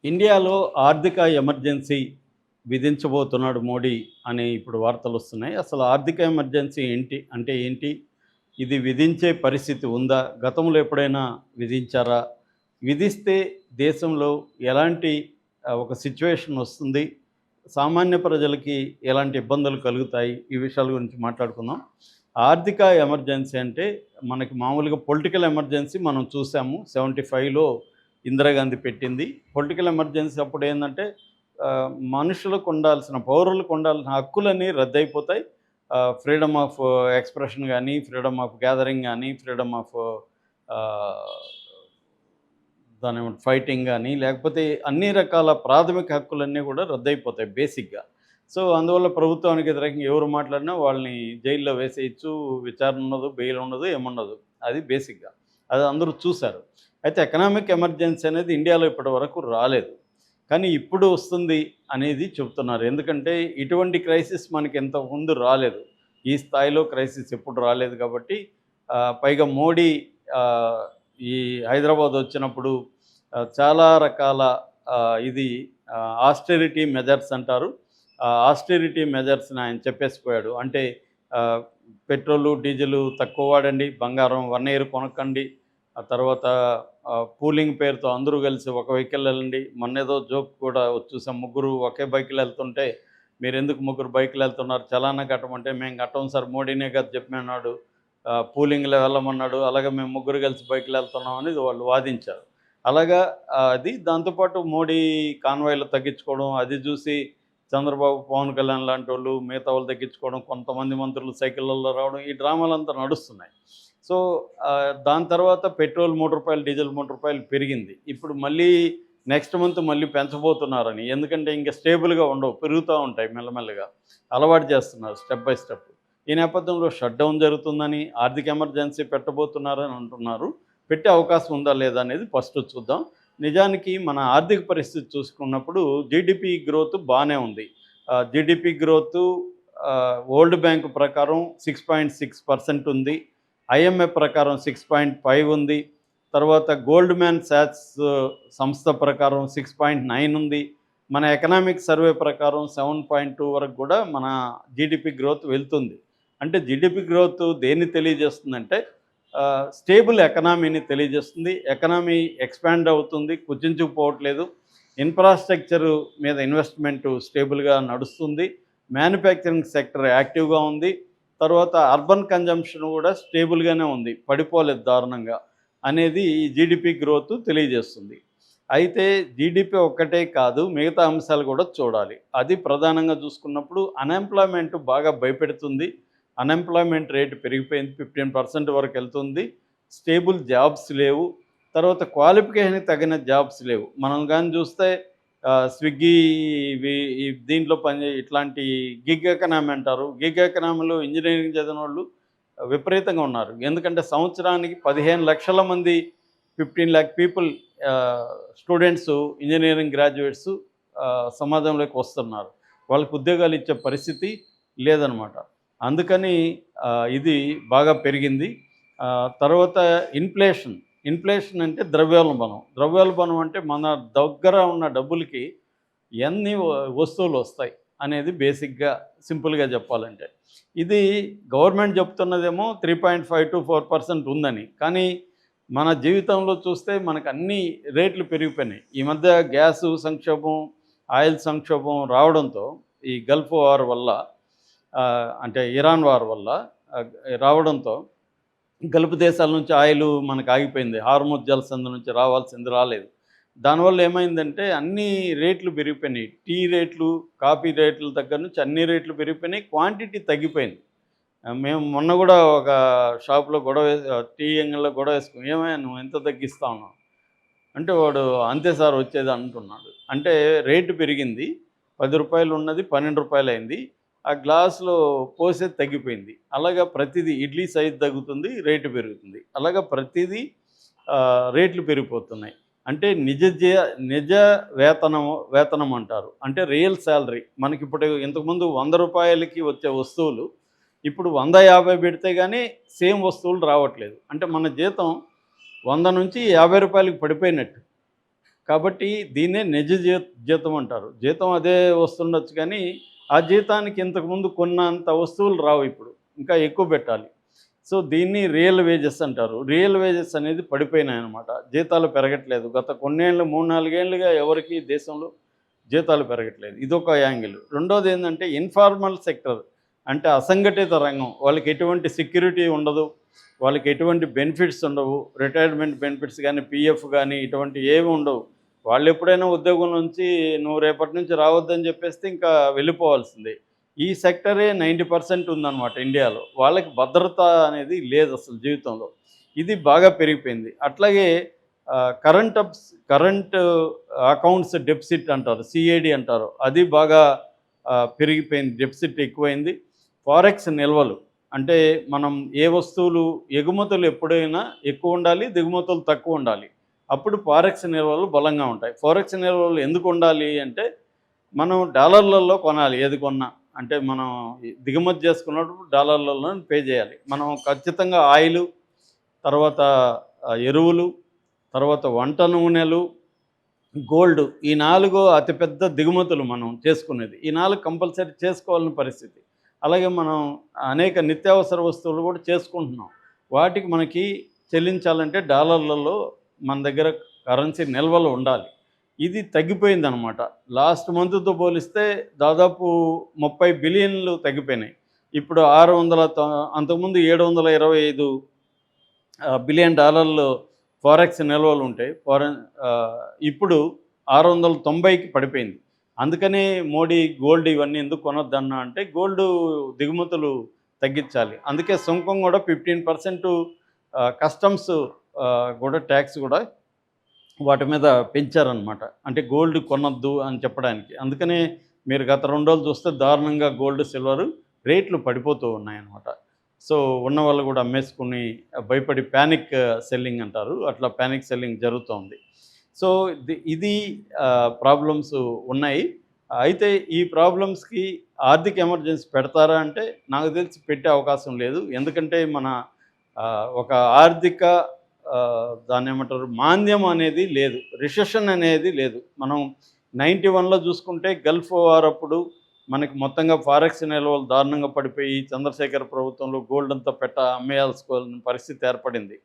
ఇండియాలో ఆర్థిక ఎమర్జెన్సీ విధించబోతున్నాడు మోడీ అని ఇప్పుడు వార్తలు వస్తున్నాయి. అసలు ఆర్థిక ఎమర్జెన్సీ ఏంటి? అంటే ఏంటి? ఇది విధించే పరిస్థితి ఉందా? గతంలో ఎప్పుడైనా విధించారా? విధిస్తే దేశంలో ఎలాంటి ఒక సిట్యుయేషన్ వస్తుంది? సామాన్య ప్రజలకి ఎలాంటి ఇబ్బందులు కలుగుతాయి? ఈ విషయాల గురించి మాట్లాడుకుందాం. ఆర్థిక ఎమర్జెన్సీ అంటే మనకి మామూలుగా పొలిటికల్ ఎమర్జెన్సీ మనం చూసాము. 75లో ఇందిరాగాంధీ పెట్టింది. పొలిటికల్ ఎమర్జెన్సీ అప్పుడు ఏందంటే మనుషులకు ఉండాల్సిన, పౌరులకు ఉండాల్సిన హక్కులన్నీ రద్దయిపోతాయి. ఫ్రీడమ్ ఆఫ్ ఎక్స్‌ప్రెషన్ గానీ, ఫ్రీడమ్ ఆఫ్ గ్యాదరింగ్ గానీ, ఫ్రీడమ్ ఆఫ్ ఆహ్, దాన్నేమంటారు ఫైటింగ్ గానీ, లేకపోతే అన్ని రకాల ప్రాథమిక హక్కులన్నీ కూడా రద్దయిపోతాయి బేసిక్‌గా. సో, అందువల్ల ప్రభుత్వానికి వ్యతిరేకంగా ఎవరు మాట్లాడినా వాళ్ళని జైల్లో వేసేయొచ్చు. విచారణ ఉండదు, బెయిల్ ఉండదు, ఏముండదు. అది బేసిక్‌గా. అది అందరూ చూసారు. అయితే ఎకనామిక్ ఎమర్జెన్సీ అనేది ఇండియాలో ఇప్పటివరకు రాలేదు. కానీ ఇప్పుడు వస్తుంది అనేది చెప్తున్నారు. ఎందుకంటే ఇటువంటి క్రైసిస్ మనకి ఇంతకుముందు రాలేదు. ఈ స్థాయిలో క్రైసిస్ ఎప్పుడు రాలేదు కాబట్టి పైగా మోడీ ఆహ్, ఈ హైదరాబాద్ వచ్చినప్పుడు చాలా రకాల ఇది ఆస్టెరిటీ మెజర్స్ అంటారు. ఆస్టెరిటీ మెజర్స్‌ని ఆయన చెప్పేసిపోయాడు. అంటే ఆహ్, పెట్రోలు, డీజిలు తక్కువ వాడండి, బంగారం 1 ఇయర్ కొనకండి, ఆ తర్వాత పూలింగ్ పేరుతో అందరూ కలిసి ఒక వెహికల్ వెళ్ళండి. మొన్నేదో జోక్ కూడా చూసాం. ముగ్గురు ఒకే బైక్‌లో వెళ్తుంటే, మీరెందుకు ముగ్గురు బైక్‌లో వెళ్తున్నారు? చలానా కట్టమంటే, మేము కట్టం సార్, మోడీనే కదా చెప్పమన్నాడు. పూలింగ్‌లో వెళ్ళమన్నాడు. అలాగే మేము ముగ్గురు కలిసి బైక్‌లో వెళ్తున్నాం అనేది వాళ్ళు వాదించారు. అలాగా అది దాంతోపాటు మోడీ కాన్వాయ్‌లు తగ్గించుకోవడం, అది చూసి చంద్రబాబు, పవన్ కళ్యాణ్ లాంటోళ్ళు మిగతా వాళ్ళు తగ్గించుకోవడం, కొంతమంది మంత్రులు సైకిళ్ళల్లో రావడం, ఈ డ్రామాలంతా నడుస్తున్నాయి. సో, దాని తర్వాత పెట్రోల్ రూ. 3, డీజిల్ రూ. 3 పెరిగింది. ఇప్పుడు మళ్ళీ నెక్స్ట్ మంత్ మళ్ళీ పెంచబోతున్నారని. ఎందుకంటే ఇంక స్టేబుల్‌గా ఉండవు, పెరుగుతూ ఉంటాయి మెల్లమెల్లగా. అలవాటు చేస్తున్నారు స్టెప్ బై స్టెప్. ఈ నేపథ్యంలో షట్‌డౌన్ జరుగుతుందని, ఆర్థిక ఎమర్జెన్సీ పెట్టబోతున్నారని అంటున్నారు. పెట్టే అవకాశం ఉందా లేదా అనేది ఫస్ట్ చూద్దాం. నిజానికి మన ఆర్థిక పరిస్థితి చూసుకున్నప్పుడు జీడీపీ గ్రోత్ బాగానే ఉంది. జీడీపీ గ్రోతు వరల్డ్ బ్యాంక్ ప్రకారం 6.6% ఉంది. ఐఎంఎఫ్ ప్రకారం 6.5 ఉంది. తర్వాత గోల్డ్‌మ్యాన్ సాక్స్ సంస్థ ప్రకారం 6.9 ఉంది. మన ఎకనామిక్ సర్వే ప్రకారం 7.2 వరకు కూడా మన జీడీపీ గ్రోత్ వెళ్తుంది. అంటే జీడీపీ గ్రోత్ దేన్ని తెలియజేస్తుందంటే స్టేబుల్ ఎకనామీని తెలియజేస్తుంది. ఎకనామీ ఎక్స్పాండ్ అవుతుంది, కుచించుకుపోవట్లేదు. ఇన్ఫ్రాస్ట్రక్చరు మీద ఇన్వెస్ట్‌మెంటు స్టేబుల్‌గా నడుస్తుంది. మ్యానుఫ్యాక్చరింగ్ సెక్టర్ యాక్టివ్‌గా ఉంది. తర్వాత అర్బన్ కన్జంప్షన్ కూడా స్టేబుల్‌గానే ఉంది, పడిపోలేదు దారుణంగా అనేది ఈ జీడీపీ గ్రోత్ తెలియజేస్తుంది. అయితే జీడీపీ ఒక్కటే కాదు, మిగతా అంశాలు కూడా చూడాలి. అది ప్రధానంగా చూసుకున్నప్పుడు అన్‌ఎంప్లాయ్‌మెంట్ బాగా భయపెడుతుంది. అన్‌ఎంప్లాయ్‌మెంట్ రేట్ పెరిగిపోయింది, 15% వరకు వెళ్తుంది. స్టేబుల్ జాబ్స్ లేవు. తర్వాత క్వాలిఫికేషన్‌కి తగిన జాబ్స్ లేవు. మనం గాని చూస్తే స్విగ్గీ ఈ దీంట్లో ఇట్లాంటి గిగ్ ఎకనామీ అంటారు. గిగ్ ఎకనామీలో ఇంజినీరింగ్ చదివినోళ్ళు విపరీతంగా ఉన్నారు. ఎందుకంటే సంవత్సరానికి 15,00,000 మంది, 15,00,000 పీపుల్ స్టూడెంట్స్, ఇంజినీరింగ్ గ్రాడ్యుయేట్స్ సమాజంలోకి వస్తున్నారు. వాళ్ళకి ఉద్యోగాలు ఇచ్చే పరిస్థితి లేదనమాట. అందుకని ఇది బాగా పెరిగింది. తర్వాత ఇన్ఫ్లేషన్. ఇన్ఫ్లేషన్ అంటే ద్రవ్యోల్బణం. ద్రవ్యోల్బణం అంటే మన దగ్గర ఉన్న డబ్బులకి ఎన్ని వస్తువులు వస్తాయి అనేది బేసిక్‌గా సింపుల్‌గా చెప్పాలంటే. ఇది గవర్నమెంట్ చెప్తున్నదేమో 3.5-4% ఉందని. కానీ మన జీవితంలో చూస్తే మనకు అన్ని రేట్లు పెరిగిపోయినాయి. ఈ మధ్య గ్యాసు సంక్షోభం, ఆయిల్ సంక్షోభం రావడంతో, ఈ గల్ఫ్ వార్ వల్ల, అంటే ఇరాన్ వార్ వల్ల రావడంతో గల్ఫ్ దేశాల నుంచి ఆయిల్ మనకు ఆగిపోయింది. హార్ముజ్ జలసంధి నుంచి రావాల్సింది రాలేదు. దానివల్ల ఏమైందంటే అన్ని రేట్లు పెరిగిపోయినాయి. టీ రేట్లు, కాఫీ రేట్ల దగ్గర నుంచి అన్ని రేట్లు పెరిగిపోయినాయి. క్వాంటిటీ తగ్గిపోయింది. మేము మొన్న కూడా ఒక షాప్‌లో టీ అంగడిలో గొడవ వేసుకున్నాం. "ఏమయ్యా నువ్వు ఎంత తగ్గిస్తా ఉన్నావు?" అంటే వాడు "అంతే సార్ వచ్చేది" అంటున్నాడు. అంటే రేటు పెరిగింది. రూ. 10 ఉన్నది రూ. 12 అయింది. ఆ గ్లాసులో పోసేది తగ్గిపోయింది. అలాగా ప్రతిదీ ఇడ్లీ సైజ్ తగ్గుతుంది, రేటు పెరుగుతుంది. అలాగా ప్రతిదీ రేట్లు పెరిగిపోతున్నాయి. అంటే నిజ వేతనం అంటారు. అంటే రియల్ సాలరీ. మనకిప్పుడు ఇంతకుముందు రూ. 100కి వచ్చే వస్తువులు ఇప్పుడు 150 పెడితే గానీ సేమ్ వస్తువులు రావట్లేదు. అంటే మన జీతం 100 నుంచి రూ. 50కి పడిపోయినట్టు. కాబట్టి దీన్నే నిజ జీతం అంటారు. జీతం అదే వస్తుండొచ్చు కానీ, ఆ జీతానికి ఇంతకుముందు కొన్నంత వస్తువులు రావు ఇప్పుడు. ఇంకా ఎక్కువ పెట్టాలి. సో, దీన్ని రియల్ వేజెస్ అంటారు. రియల్ వేజెస్ అనేది పడిపోయినాయన్నమాట. జీతాలు పెరగట్లేదు. గత కొన్నేళ్ళు 3, 4 ఏళ్లుగా ఎవరికీ దేశంలో జీతాలు పెరగట్లేదు. ఇదొక యాంగిల్. రెండోదేందంటే ఇన్ఫార్మల్ సెక్టర్ అంటే అసంఘటిత రంగం. వాళ్ళకి ఎటువంటి సెక్యూరిటీ ఉండదు. వాళ్ళకి ఎటువంటి బెనిఫిట్స్ ఉండవు. రిటైర్మెంట్ బెనిఫిట్స్ గానీ, పీఎఫ్ గానీ ఇటువంటివి ఏమి ఉండవు. వాళ్ళెప్పుడైనా ఉద్యోగం నుంచి నువ్వు రేపటి నుంచి రావద్దని చెప్పేస్తే ఇంకా వెళ్ళిపోవాల్సిందే. ఈ సెక్టరే 90% ఉందన్నమాట ఇండియాలో. వాళ్ళకి భద్రత అనేది లేదసలు జీవితంలో. ఇది బాగా పెరిగిపోయింది. అట్లాగే కరెంట్ అకౌంట్స్ డెఫిసిట్ అంటారు. సీఏడీ అంటారు. అది బాగా పెరిగిపోయింది. డెఫిసిట్ ఎక్కువైంది. ఫారెక్స్ నిల్వలు అంటే మనం ఏ వస్తువులు ఎగుమతులు ఎప్పుడైనా ఎక్కువ ఉండాలి, దిగుమతులు తక్కువ ఉండాలి. అప్పుడు ఫారెక్స్ నిల్వలు బలంగా ఉంటాయి. ఫారెక్స్ నిల్వలు ఎందుకు ఉండాలి అంటే మనం డాలర్లలో కొనాలి ఏది కొన్నా. అంటే మనం దిగుమతి చేసుకున్నప్పుడు డాలర్లలో పే చేయాలి. మనం ఖచ్చితంగా ఆయిలు, తర్వాత ఎరువులు, తర్వాత వంట నూనెలు, గోల్డ్ ఈ 4 అతిపెద్ద దిగుమతులు మనం చేసుకునేది. ఈ 4 కంపల్సరీ చేసుకోవాలని పరిస్థితి. అలాగే మనం అనేక నిత్యావసర వస్తువులు కూడా చేసుకుంటున్నాం. వాటికి మనకి చెల్లించాలంటే డాలర్లలో మన దగ్గర కరెన్సీ నిల్వలు ఉండాలి. ఇది తగ్గిపోయిందనమాట. లాస్ట్ మంత్తో పోలిస్తే దాదాపు 30 బిలియన్లు తగ్గిపోయినాయి. ఇప్పుడు 600 అంతకుముందు $725 బిలియన్ డాలర్లు ఫారెక్స్ నిల్వలు ఉంటాయి. ఇప్పుడు 690కి పడిపోయింది. అందుకనే మోడీ గోల్డ్ ఇవన్నీ ఎందుకు కొనొద్దన్నా అంటే గోల్డ్ దిగుమతులు తగ్గించాలి. అందుకే సుంకం కూడా 15% కస్టమ్స్ కూడా ట్యాక్స్ కూడా వాటి మీద పెంచారనమాట. అంటే గోల్డ్ కొనొద్దు అని చెప్పడానికి. అందుకనే మీరు గత 2 రోజులు చూస్తే దారుణంగా గోల్డ్, సిల్వర్ రేట్లు పడిపోతూ ఉన్నాయన్నమాట. సో ఉన్నవాళ్ళు కూడా అమ్మేసుకుని భయపడి ప్యానిక్ సెల్లింగ్ అంటారు. అట్లా ప్యానిక్ సెల్లింగ్ జరుగుతోంది. సో ఇది ప్రాబ్లమ్స్ ఉన్నాయి. అయితే ఈ ప్రాబ్లమ్స్‌కి ఆర్థిక ఎమర్జెన్సీ పెడతారా అంటే నాకు తెలిసి పెట్టే అవకాశం లేదు. ఎందుకంటే మన ఒక ఆర్థిక దాన్నేమంటారు మాంద్యం అనేది లేదు. రిసెషన్ అనేది లేదు. మనం 91లో చూసుకుంటే గల్ఫ్ వార్ అప్పుడు మనకి మొత్తంగా ఫారెక్స్ నిల్వలు దారుణంగా పడిపోయి చంద్రశేఖర్ ప్రభుత్వంలో గోల్డ్ అంతా అమ్మేయాల్సిన పరిస్థితి ఏర్పడింది.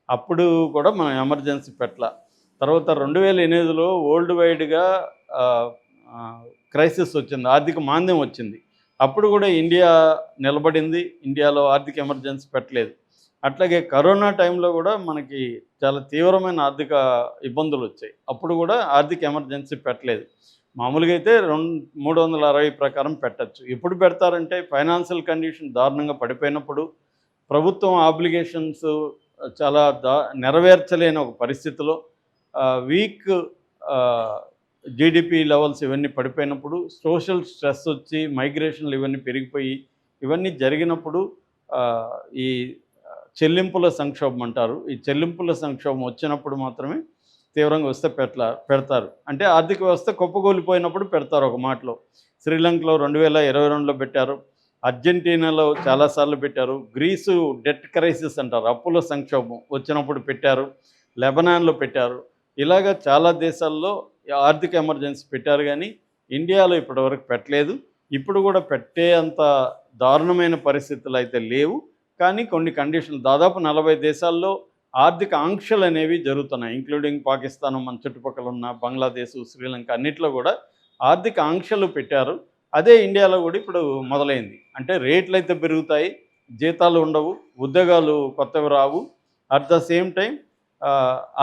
అప్పుడు కూడా మనం ఎమర్జెన్సీ పెట్టలా. తర్వాత 2008లో వరల్డ్ వైడ్గా క్రైసిస్ వచ్చింది. ఆర్థిక మాంద్యం వచ్చింది. అప్పుడు కూడా ఇండియా నిలబడింది. ఇండియాలో ఆర్థిక ఎమర్జెన్సీ పెట్టలేదు. అట్లాగే కరోనా టైంలో కూడా మనకి చాలా తీవ్రమైన ఆర్థిక ఇబ్బందులు వచ్చాయి. అప్పుడు కూడా ఆర్థిక ఎమర్జెన్సీ పెట్టలేదు. మామూలుగా అయితే 360 ప్రకారం పెట్టచ్చు. ఎప్పుడు పెడతారంటే ఫైనాన్షియల్ కండిషన్ దారుణంగా పడిపోయినప్పుడు, ప్రభుత్వం ఆబ్లిగేషన్స్ చాలా నెరవేర్చలేని ఒక పరిస్థితిలో, వీక్ జీడిపి లెవెల్స్ ఇవన్నీ పడిపోయినప్పుడు, సోషల్ స్ట్రెస్ వచ్చి మైగ్రేషన్లు ఇవన్నీ పెరిగిపోయి ఇవన్నీ జరిగినప్పుడు ఈ చెల్లింపుల సంక్షోభం అంటారు. ఈ చెల్లింపుల సంక్షోభం వచ్చినప్పుడు మాత్రమే తీవ్రంగా వస్తే పెడతారు. అంటే ఆర్థిక వ్యవస్థ కుప్పకూలిపోయినప్పుడు పెడతారు ఒక మాటలో. శ్రీలంకలో 2022లో పెట్టారు. అర్జెంటీనాలో చాలాసార్లు పెట్టారు. గ్రీసు డెట్ క్రైసిస్ అంటారు, అప్పుల సంక్షోభం వచ్చినప్పుడు పెట్టారు. లెబనాన్లో పెట్టారు. ఇలాగ చాలా దేశాల్లో ఆర్థిక ఎమర్జెన్సీ పెట్టారు కానీ ఇండియాలో ఇప్పటివరకు పెట్టలేదు. ఇప్పుడు కూడా పెట్టే అంత దారుణమైన పరిస్థితులు అయితే లేవు. కానీ కొన్ని కండిషన్లు దాదాపు 40 దేశాల్లో ఆర్థిక ఆంక్షలు అనేవి జరుగుతున్నాయి. ఇంక్లూడింగ్ పాకిస్తాన్, మన చుట్టుపక్కల ఉన్న బంగ్లాదేశ్, శ్రీలంక అన్నిట్లో కూడా ఆర్థిక ఆంక్షలు పెట్టారు. అదే ఇండియాలో కూడా ఇప్పుడు మొదలైంది. అంటే రేట్లు అయితే పెరుగుతాయి, జీతాలు ఉండవు, ఉద్యోగాలు కొత్తవి రావు. అట్ ద సేమ్ టైం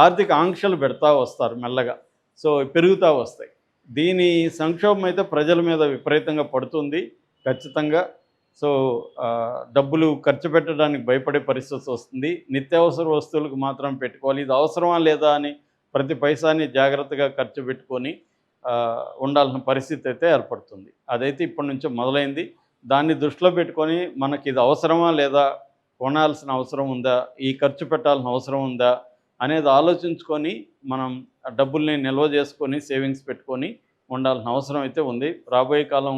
ఆర్థిక ఆంక్షలు పెడతా వస్తారు మెల్లగా. సో పెరుగుతూ వస్తాయి. దీని సంక్షోభం అయితే ప్రజల మీద విపరీతంగా పడుతుంది ఖచ్చితంగా. సో డబ్బులు ఖర్చు పెట్టడానికి భయపడే పరిస్థితి వస్తుంది. నిత్యావసర వస్తువులకు మాత్రం పెట్టుకోవాలి. ఇది అవసరమా లేదా అని ప్రతి పైసాని జాగ్రత్తగా ఖర్చు పెట్టుకొని ఉండాల్సిన పరిస్థితి అయితే ఏర్పడుతుంది. అదైతే ఇప్పటి నుంచో మొదలైంది. దాన్ని దృష్టిలో పెట్టుకొని మనకి ఇది అవసరమా లేదా, కొనాల్సిన అవసరం ఉందా, ఈ ఖర్చు పెట్టాల్సిన అవసరం ఉందా అనేది ఆలోచించుకొని మనం డబ్బుల్ని నిల్వ చేసుకొని సేవింగ్స్ పెట్టుకొని ఉండాల్సిన అవసరం అయితే ఉంది. రాబోయే కాలం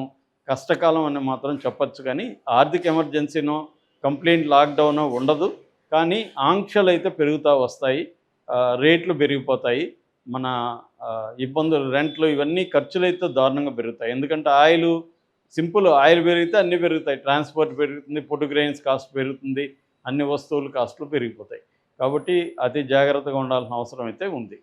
కష్టకాలం అని మాత్రం చెప్పచ్చు కానీ ఆర్థిక ఎమర్జెన్సీనో కంప్లీట్ లాక్డౌనో ఉండదు. కానీ ఆంక్షలు అయితే పెరుగుతూ వస్తాయి, రేట్లు పెరిగిపోతాయి. మన ఇబ్బందులు, రెంట్లు ఇవన్నీ ఖర్చులైతే దారుణంగా పెరుగుతాయి. ఎందుకంటే సింపుల్ ఆయిల్ పెరిగితే అన్నీ పెరుగుతాయి. ట్రాన్స్‌పోర్ట్ పెరుగుతుంది, ఫుడ్ గ్రెయిన్స్ కాస్ట్ పెరుగుతుంది, అన్ని వస్తువులు కాస్ట్‌లు పెరిగిపోతాయి. కాబట్టి అతి జాగ్రత్తగా ఉండాల్సిన అవసరం అయితే ఉంది.